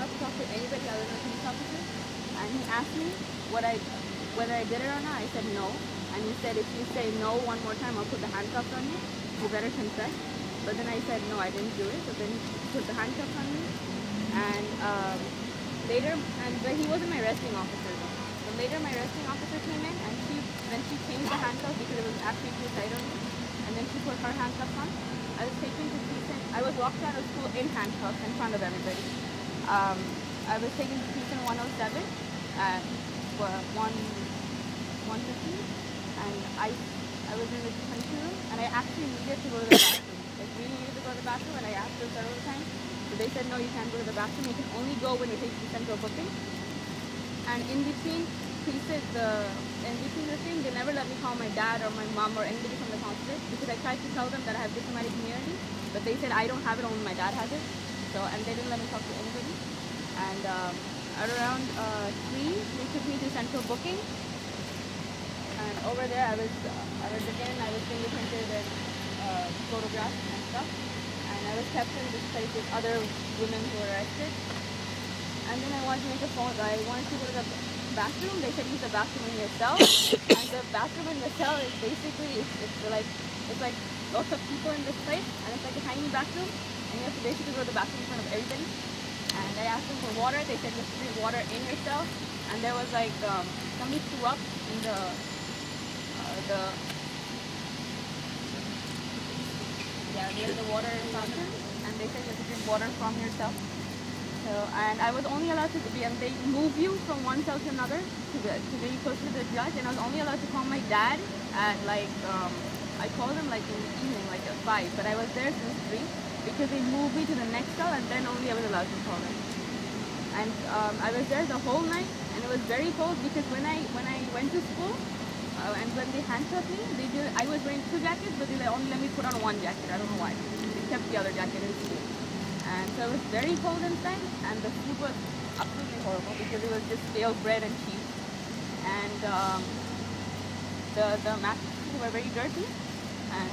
allowed to talk to anybody other than the police officer. And he asked me whether I did it or not. I said no. And he said, if you say no one more time, I'll put the handcuffs on you. You better confess. But then I said, no, I didn't do it. So then he put the handcuffs on me. And but he wasn't my arresting officer though. But later my arresting officer came in, and she changed the handcuffs because it was actually too tight on me. And then she put her handcuffs on. I was taken to Thiessen. I was walked out of school in handcuffs in front of everybody. I was taken to Thiessen 107 at 1:15, and I was in the detention room, and I actually needed to go to the bathroom. Like, really needed to go to the bathroom, and I asked them several times. So they said, no, you can't go to the bathroom. You can only go when you take the central booking. And in between the thing, they never let me call my dad or my mom or anybody from the consulate, because I tried to tell them that I have diplomatic immunity, but they said I don't have it, only my dad has it. So, and they didn't let me talk to anybody. And at around 3, they took me to central booking. And over there, I was fingerprinted and photographed and stuff. And I was kept in this place with other women who were arrested. And then I wanted to make a phone. I wanted to go to the bathroom. They said use the bathroom in your cell. And the bathroom in the cell is basically it's like lots of people in this place, and it's like a tiny bathroom, and you have to basically go to the bathroom in front of everybody. And I asked them for water. They said you have to drink water in your cell. And there was like somebody threw up in the water fountain, and they said you have to drink water from your cell. So, and I was only allowed to be, and they move you from one cell to another to very close to the judge, and I was only allowed to call my dad at like, I called him like in the evening, like at 5, but I was there since 3 because they moved me to the next cell, and then only I was allowed to call him. And I was there the whole night, and it was very cold because when I went to school, and when they handcuffed me, I was wearing 2 jackets, but they only let me put on 1 jacket. I don't know why. They kept the other jacket in school. And so it was very cold inside, and the food was absolutely horrible because it was just stale bread and cheese. And the mattresses were very dirty, and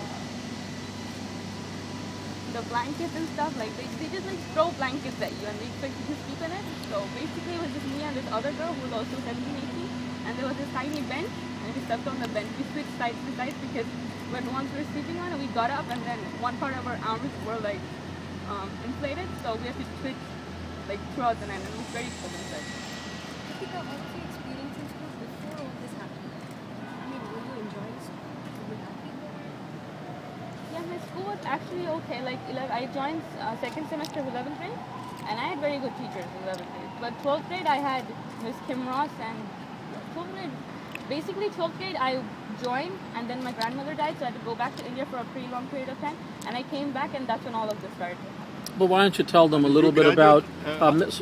the blankets and stuff, like they just like throw blankets at you and they expect you to sleep in it. So basically it was just me and this other girl who was also 17, 18, and there was this tiny bench, and we slept on the bench. We switched sides to sides because once we were sleeping on it, we got up and then one part of our arms were like inflated, so we have to switch like throughout the night, and it was very cold inside. Deepika, what was your experience in school before all this happened? I mean, were you enjoying school? Were you happy? Yeah, my school was actually okay. Like I joined 2nd semester of 11th grade, and I had very good teachers in 11th grade. But 12th grade, I had Miss Kim Ross, and 12th grade, basically 12th grade, I joined, and then my grandmother died, so I had to go back to India for a pretty long period of time, and I came back, and that's when all of this started. But why don't you tell them a little bit about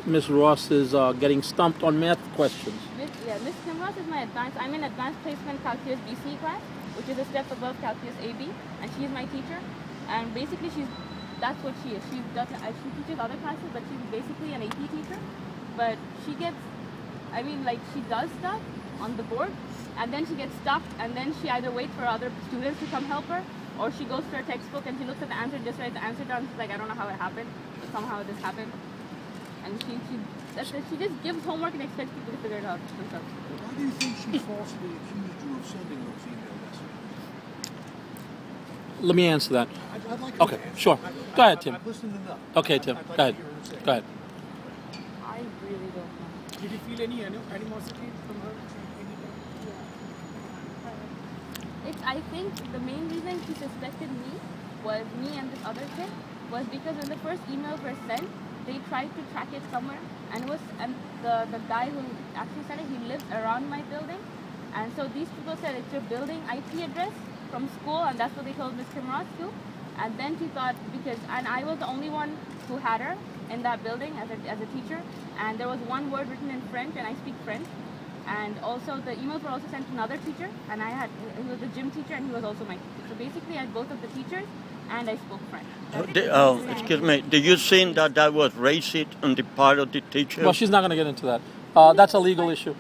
Miss Ross's getting stumped on math questions? Miss Kim Ross is my advanced. I'm in advanced placement calculus BC class, which is a step above calculus AB, and she's my teacher. And basically, that's what she is. She teaches other classes, but she's basically an AP teacher. But she gets, she does stuff on the board, and then she gets stuck, and then she either waits for other students to come help her, or she goes to her textbook and she looks at the answer, just writes the answer down. She's like, I don't know how it happened, but somehow this happened. And she just gives homework and expects people to figure it out themselves. Why do you think she falsely accused you of sending those email messages? Let me answer that. I'd like Okay, sure. Go ahead, Tim. I've listened enough. Okay, Tim. Go ahead. Go ahead. I really don't know. Did you feel any animosity from her? I think the main reason she suspected me and this other kid was because when the first emails were sent, they tried to track it somewhere, and the guy who actually sent it, he lives around my building, and so these people said it's your building IP address from school, and that's what they told Miss Kim Ross too. And then she thought, and I was the only one who had her in that building as a teacher, and there was one word written in French, and I speak French. And also the emails were also sent to another teacher, and he was a gym teacher, and he was also my teacher. So basically I had both of the teachers, and I spoke French. Excuse me, do you think that was racist on the part of the teacher? Well, she's not going to get into that. That's a legal issue.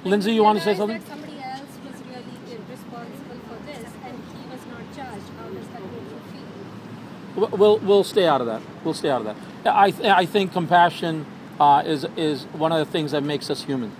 Lindsay, you want to say something? That somebody else was really responsible for this, and he was not charged. How does that make you feel? We'll stay out of that. We'll stay out of that. I think compassion is one of the things that makes us human.